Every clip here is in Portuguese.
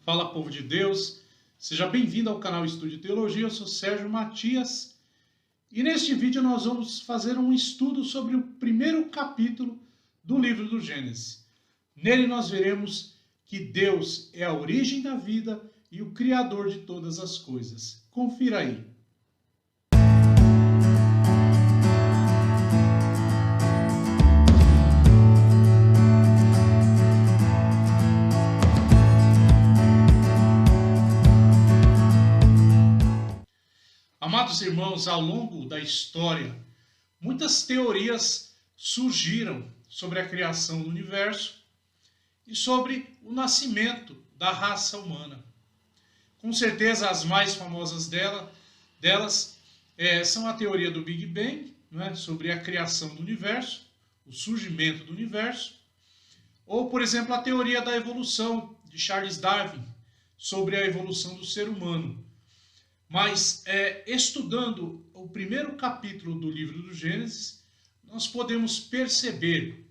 Fala, povo de Deus, seja bem-vindo ao canal Estude Teologia. Eu sou Sérgio Matias e neste vídeo nós vamos fazer um estudo sobre o primeiro capítulo do livro do Gênesis. Nele nós veremos que Deus é a origem da vida e o Criador de todas as coisas. Confira aí. Amados irmãos, ao longo da história, muitas teorias surgiram sobre a criação do universo e sobre o nascimento da raça humana. Com certeza, as mais famosas delas são a teoria do Big Bang, sobre a criação do universo, o surgimento do universo, ou, por exemplo, a teoria da evolução de Charles Darwin, sobre a evolução do ser humano. Mas, estudando o primeiro capítulo do livro do Gênesis, nós podemos perceber,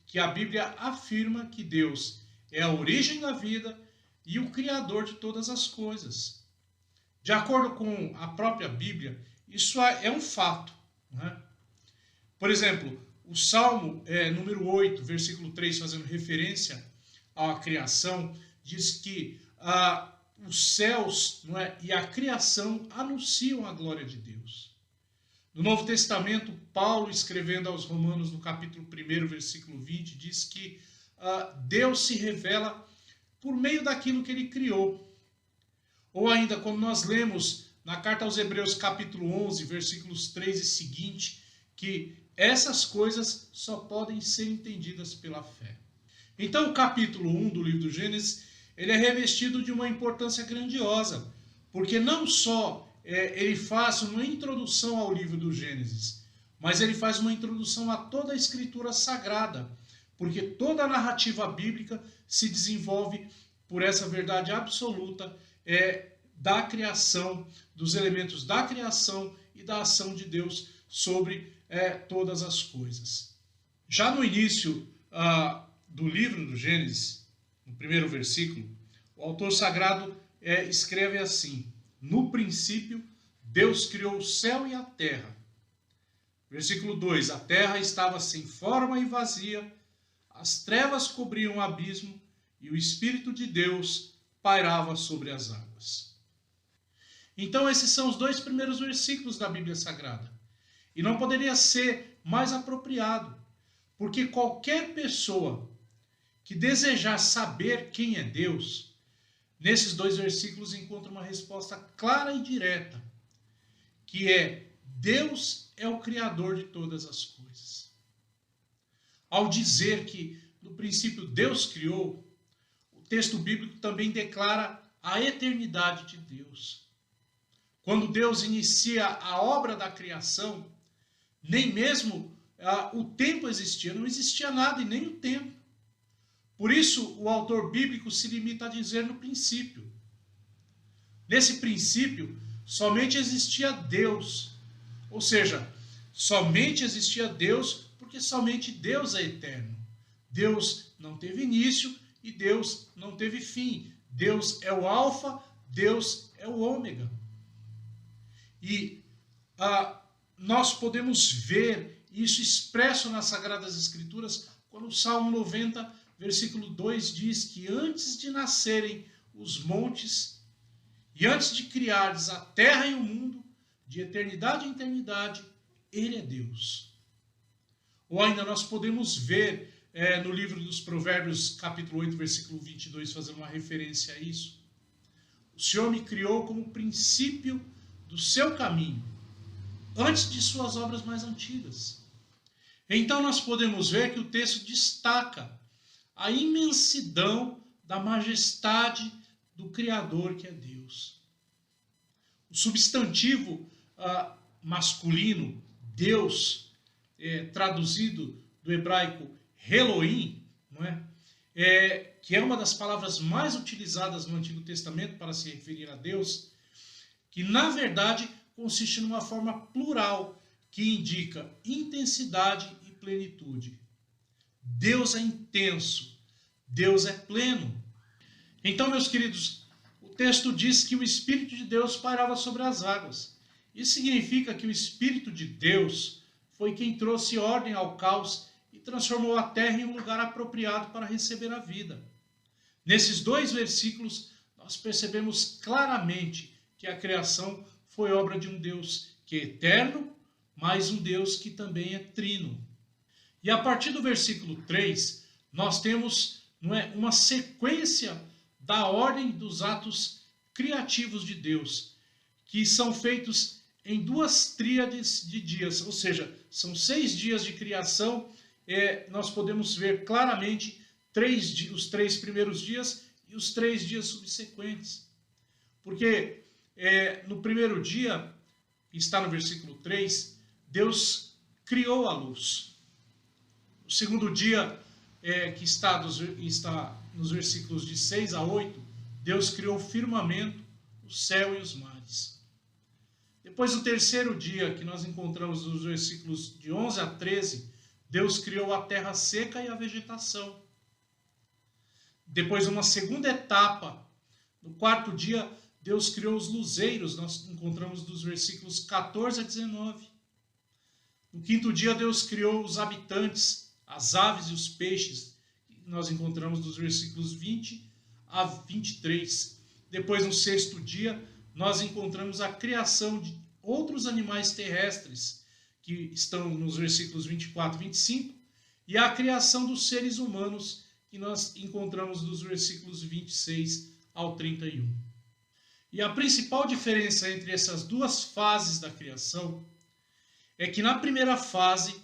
que a Bíblia afirma que Deus é a origem da vida e o Criador de todas as coisas. De acordo com a própria Bíblia, isso é um fato. Por exemplo, o Salmo número 8, versículo 3, fazendo referência à criação, diz que os céus e a criação anunciam a glória de Deus. No Novo Testamento, Paulo, escrevendo aos Romanos, no capítulo 1, versículo 20, diz que Deus se revela por meio daquilo que ele criou. Ou ainda, quando nós lemos na carta aos Hebreus, capítulo 11, versículos 3 e seguinte, que essas coisas só podem ser entendidas pela fé. Então, o capítulo 1 do livro do Gênesis, ele é revestido de uma importância grandiosa, porque não só ele faz uma introdução ao livro do Gênesis, mas ele faz uma introdução a toda a escritura sagrada, porque toda a narrativa bíblica se desenvolve por essa verdade absoluta da criação, dos elementos da criação e da ação de Deus sobre todas as coisas. Já no início do livro do Gênesis, no primeiro versículo, o autor sagrado escreve assim: no princípio, Deus criou o céu e a terra. Versículo 2, a terra estava sem forma e vazia, as trevas cobriam o abismo e o Espírito de Deus pairava sobre as águas. Então esses são os dois primeiros versículos da Bíblia Sagrada. E não poderia ser mais apropriado, porque qualquer pessoa que desejar saber quem é Deus, nesses dois versículos encontra uma resposta clara e direta, que é: Deus é o Criador de todas as coisas. Ao dizer que no princípio Deus criou, o texto bíblico também declara a eternidade de Deus. Quando Deus inicia a obra da criação, nem mesmo o tempo existia, não existia nada e nem o tempo. Por isso, o autor bíblico se limita a dizer no princípio. Nesse princípio, somente existia Deus. Ou seja, somente existia Deus porque somente Deus é eterno. Deus não teve início e Deus não teve fim. Deus é o alfa, Deus é o ômega. E nós podemos ver isso expresso nas Sagradas Escrituras quando o Salmo 90, versículo 2 diz que antes de nascerem os montes e antes de criares a terra e o mundo, de eternidade em eternidade, ele é Deus. Ou ainda nós podemos ver no livro dos Provérbios, capítulo 8, versículo 22, fazendo uma referência a isso. O Senhor me criou como princípio do seu caminho, antes de suas obras mais antigas. Então nós podemos ver que o texto destaca a imensidão da majestade do Criador, que é Deus. O substantivo masculino, Deus, traduzido do hebraico Elohim, que é uma das palavras mais utilizadas no Antigo Testamento para se referir a Deus, que na verdade consiste numa forma plural que indica intensidade e plenitude. Deus é intenso, Deus é pleno. Então, meus queridos, o texto diz que o Espírito de Deus pairava sobre as águas. Isso significa que o Espírito de Deus foi quem trouxe ordem ao caos e transformou a terra em um lugar apropriado para receber a vida. Nesses dois versículos, nós percebemos claramente que a criação foi obra de um Deus que é eterno, mas um Deus que também é trino. E a partir do versículo 3, nós temos uma sequência da ordem dos atos criativos de Deus, que são feitos em duas tríades de dias, ou seja, são 6 dias de criação. Nós podemos ver claramente os 3 primeiros dias e os 3 dias subsequentes. Porque no primeiro dia, que está no versículo 3, Deus criou a luz. O segundo dia, que está nos versículos de 6 a 8, Deus criou o firmamento, o céu e os mares. Depois, no terceiro dia, que nós encontramos nos versículos de 11 a 13, Deus criou a terra seca e a vegetação. Depois, uma segunda etapa, no quarto dia, Deus criou os luzeiros, nós encontramos dos versículos 14 a 19. No quinto dia, Deus criou os habitantes, as aves e os peixes, nós encontramos dos versículos 20 a 23. Depois, no sexto dia, nós encontramos a criação de outros animais terrestres, que estão nos versículos 24 e 25, e a criação dos seres humanos, que nós encontramos dos versículos 26 ao 31. E a principal diferença entre essas duas fases da criação é que na primeira fase,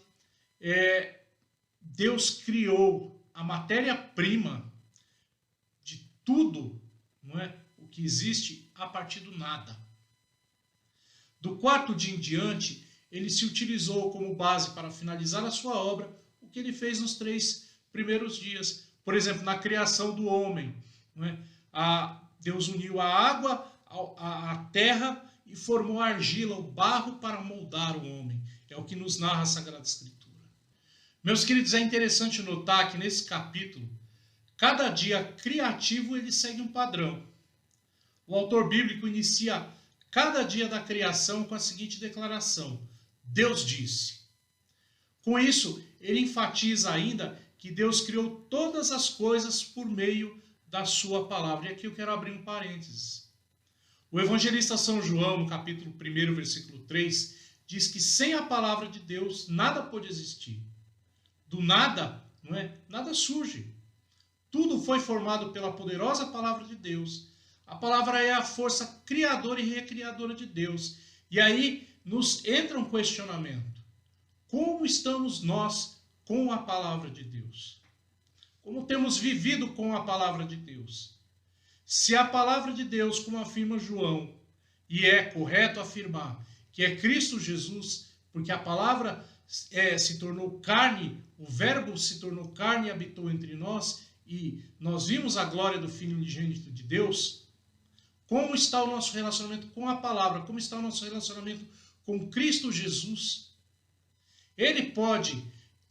Deus criou a matéria-prima de tudo, o que existe, a partir do nada. Do quarto dia em diante, ele se utilizou como base para finalizar a sua obra, o que ele fez nos 3 primeiros dias. Por exemplo, na criação do homem, Deus uniu a água à terra e formou a argila, o barro, para moldar o homem. É o que nos narra a Sagrada Escritura. Meus queridos, é interessante notar que nesse capítulo, cada dia criativo ele segue um padrão. O autor bíblico inicia cada dia da criação com a seguinte declaração: Deus disse. Com isso, ele enfatiza ainda que Deus criou todas as coisas por meio da sua palavra. E aqui eu quero abrir um parênteses. O evangelista São João, no capítulo 1, versículo 3, diz que sem a palavra de Deus nada pode existir. Do nada, nada surge. Tudo foi formado pela poderosa palavra de Deus. A palavra é a força criadora e recriadora de Deus. E aí nos entra um questionamento. Como estamos nós com a palavra de Deus? Como temos vivido com a palavra de Deus? Se a palavra de Deus, como afirma João, e é correto afirmar que é Cristo Jesus, porque a palavra se tornou carne, o verbo se tornou carne e habitou entre nós, e nós vimos a glória do Filho unigênito de Deus, como está o nosso relacionamento com a palavra? Como está o nosso relacionamento com Cristo Jesus? Ele pode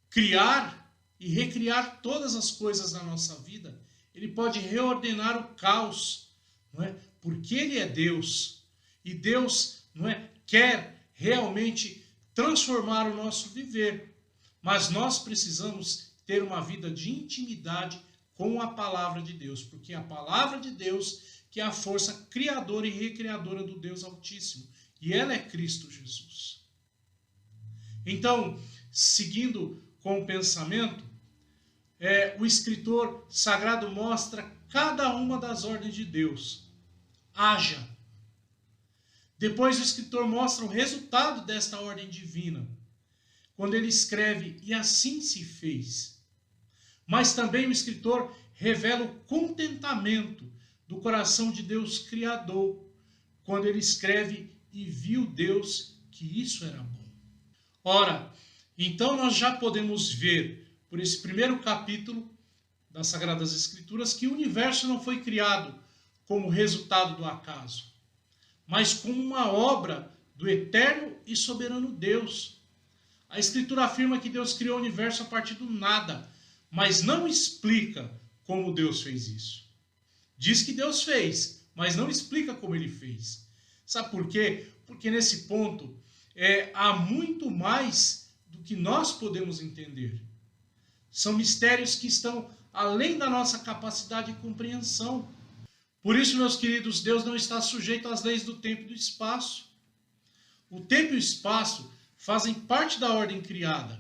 criar e recriar todas as coisas na nossa vida. Ele pode reordenar o caos, porque Ele é Deus. E Deus quer realmente transformar o nosso viver. Mas nós precisamos ter uma vida de intimidade com a palavra de Deus, porque a palavra de Deus que é a força criadora e recriadora do Deus Altíssimo. E ela é Cristo Jesus. Então, seguindo com o pensamento, o escritor sagrado mostra cada uma das ordens de Deus. Haja. Depois o escritor mostra o resultado desta ordem divina, quando ele escreve, e assim se fez. Mas também o escritor revela o contentamento do coração de Deus Criador, quando ele escreve, e viu Deus que isso era bom. Ora, então nós já podemos ver, por esse primeiro capítulo das Sagradas Escrituras, que o universo não foi criado como resultado do acaso, mas como uma obra do eterno e soberano Deus. A Escritura afirma que Deus criou o universo a partir do nada, mas não explica como Deus fez isso. Diz que Deus fez, mas não explica como ele fez. Sabe por quê? Porque nesse ponto há muito mais do que nós podemos entender. São mistérios que estão além da nossa capacidade de compreensão. Por isso, meus queridos, Deus não está sujeito às leis do tempo e do espaço. O tempo e o espaço fazem parte da ordem criada.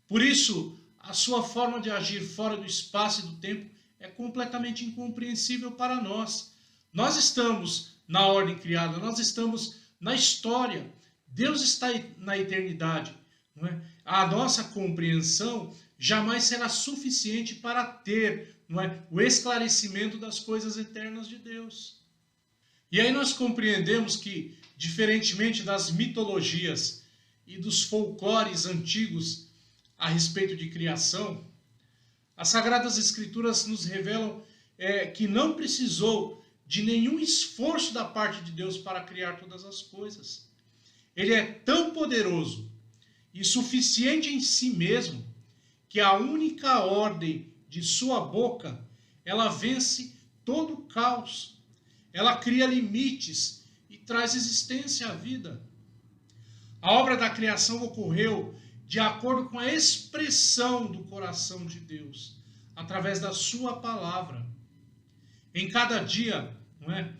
Por isso, a sua forma de agir fora do espaço e do tempo é completamente incompreensível para nós. Nós estamos na ordem criada, nós estamos na história. Deus está na eternidade. Não é? A nossa compreensão jamais será suficiente para ter, não é, o esclarecimento das coisas eternas de Deus. E aí nós compreendemos que, diferentemente das mitologias e dos folclores antigos a respeito de criação, as Sagradas Escrituras nos revelam que não precisou de nenhum esforço da parte de Deus para criar todas as coisas. Ele é tão poderoso e suficiente em si mesmo que a única ordem de sua boca, ela vence todo o caos. Ela cria limites e traz existência à vida. A obra da criação ocorreu de acordo com a expressão do coração de Deus, através da sua palavra. Em cada dia, não é,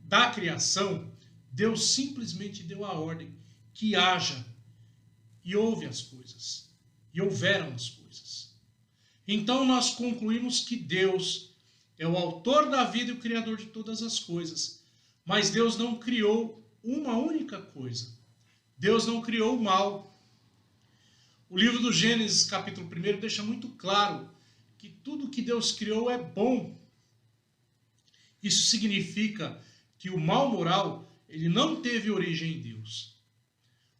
da criação, Deus simplesmente deu a ordem que haja, e houve as coisas, e houveram as coisas. Então nós concluímos que Deus é o autor da vida e o criador de todas as coisas, mas Deus não criou uma única coisa. Deus não criou o mal. O livro do Gênesis, capítulo 1, deixa muito claro que tudo que Deus criou é bom. Isso significa que o mal moral, ele não teve origem em Deus.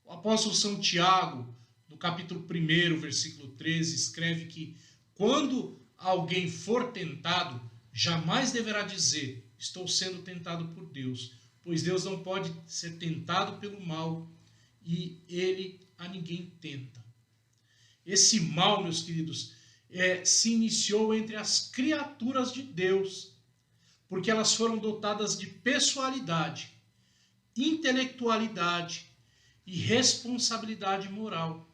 O apóstolo São Tiago, no capítulo 1, versículo 13, escreve que quando alguém for tentado, jamais deverá dizer, estou sendo tentado por Deus, pois Deus não pode ser tentado pelo mal e ele a ninguém tenta. Esse mal, meus queridos, se iniciou entre as criaturas de Deus, porque elas foram dotadas de pessoalidade, intelectualidade e responsabilidade moral.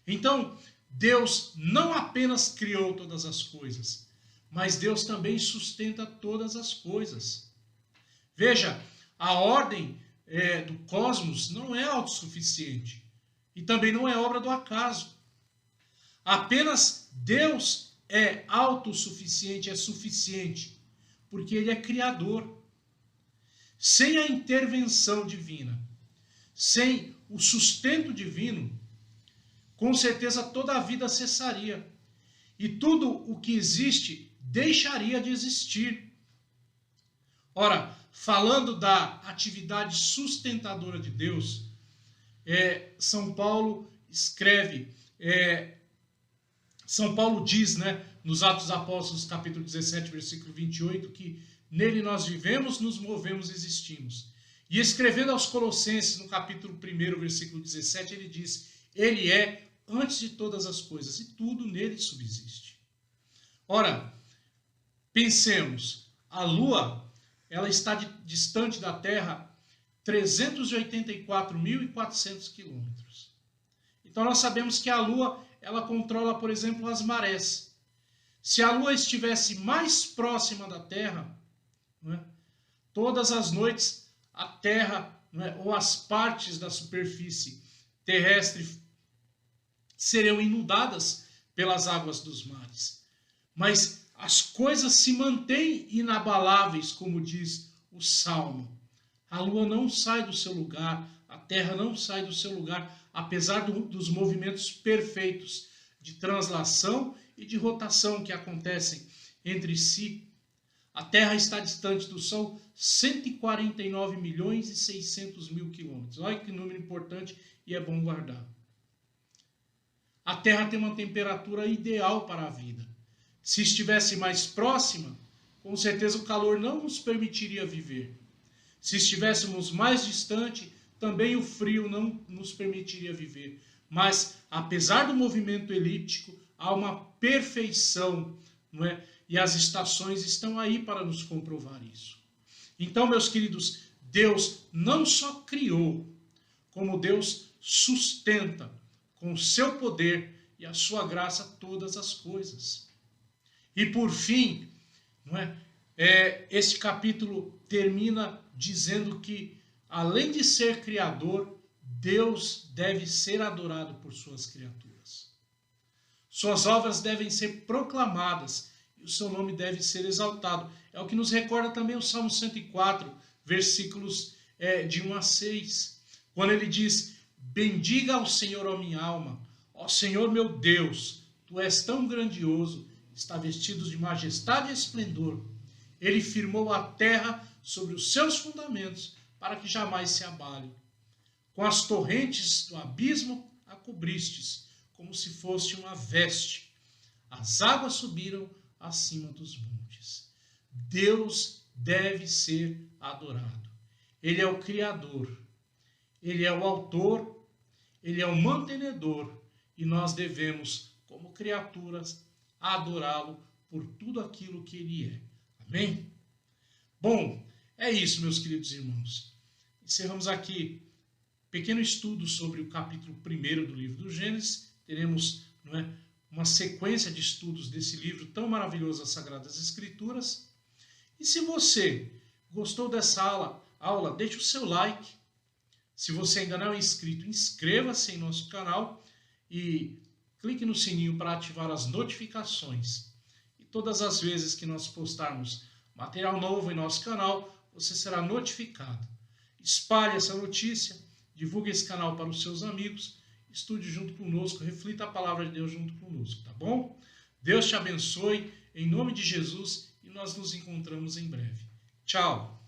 Então, Deus não apenas criou todas as coisas, mas Deus também sustenta todas as coisas. Veja, a ordem do cosmos não é autossuficiente e também não é obra do acaso. Apenas Deus é autossuficiente, é suficiente, porque Ele é criador. Sem a intervenção divina, sem o sustento divino, com certeza toda a vida cessaria. E tudo o que existe deixaria de existir. Ora, falando da atividade sustentadora de Deus, São Paulo escreve, São Paulo diz, nos Atos dos Apóstolos, capítulo 17, versículo 28, que nele nós vivemos, nos movemos e existimos. E escrevendo aos Colossenses, no capítulo 1, versículo 17, ele diz, ele é antes de todas as coisas, e tudo nele subsiste. Ora, pensemos, a Lua, ela está distante da Terra 384.400 quilômetros. Então nós sabemos que a Lua, ela controla, por exemplo, as marés. Se a Lua estivesse mais próxima da Terra, todas as noites a Terra, ou as partes da superfície terrestre serão inundadas pelas águas dos mares. Mas as coisas se mantêm inabaláveis, como diz o Salmo. A Lua não sai do seu lugar, a Terra não sai do seu lugar, apesar dos movimentos perfeitos de translação e de rotação que acontecem entre si. A Terra está distante do Sol 149.600.000 quilômetros. Olha que número importante e é bom guardar. A Terra tem uma temperatura ideal para a vida. Se estivesse mais próxima, com certeza o calor não nos permitiria viver. Se estivéssemos mais distante, também o frio não nos permitiria viver. Mas, apesar do movimento elíptico, há uma perfeição não é? E as estações estão aí para nos comprovar isso. Então, meus queridos, Deus não só criou, como Deus sustenta com o seu poder e a sua graça todas as coisas. E por fim, não é? Este capítulo termina dizendo que, além de ser criador, Deus deve ser adorado por suas criaturas. Suas obras devem ser proclamadas e o seu nome deve ser exaltado. É o que nos recorda também o Salmo 104, versículos de 1 a 6, quando ele diz: bendiga ao Senhor, ó minha alma, ó Senhor meu Deus, tu és tão grandioso, está vestido de majestade e esplendor. Ele firmou a terra sobre os seus fundamentos, para que jamais se abale. Com as torrentes do abismo a cobristes, como se fosse uma veste. As águas subiram acima dos montes. Deus deve ser adorado. Ele é o Criador, Ele é o Autor, Ele é o mantenedor, e nós devemos, como criaturas, adorá-lo por tudo aquilo que Ele é. Amém? Bom, é isso, meus queridos irmãos. Encerramos aqui um pequeno estudo sobre o capítulo 1 do livro do Gênesis. Teremos, não é, uma sequência de estudos desse livro tão maravilhoso, as Sagradas Escrituras. E se você gostou dessa aula, deixe o seu like. Se você ainda não é inscrito, inscreva-se em nosso canal e clique no sininho para ativar as notificações. E todas as vezes que nós postarmos material novo em nosso canal, você será notificado. Espalhe essa notícia, divulgue esse canal para os seus amigos, estude junto conosco, reflita a palavra de Deus junto conosco, tá bom? Deus te abençoe, em nome de Jesus, e nós nos encontramos em breve. Tchau!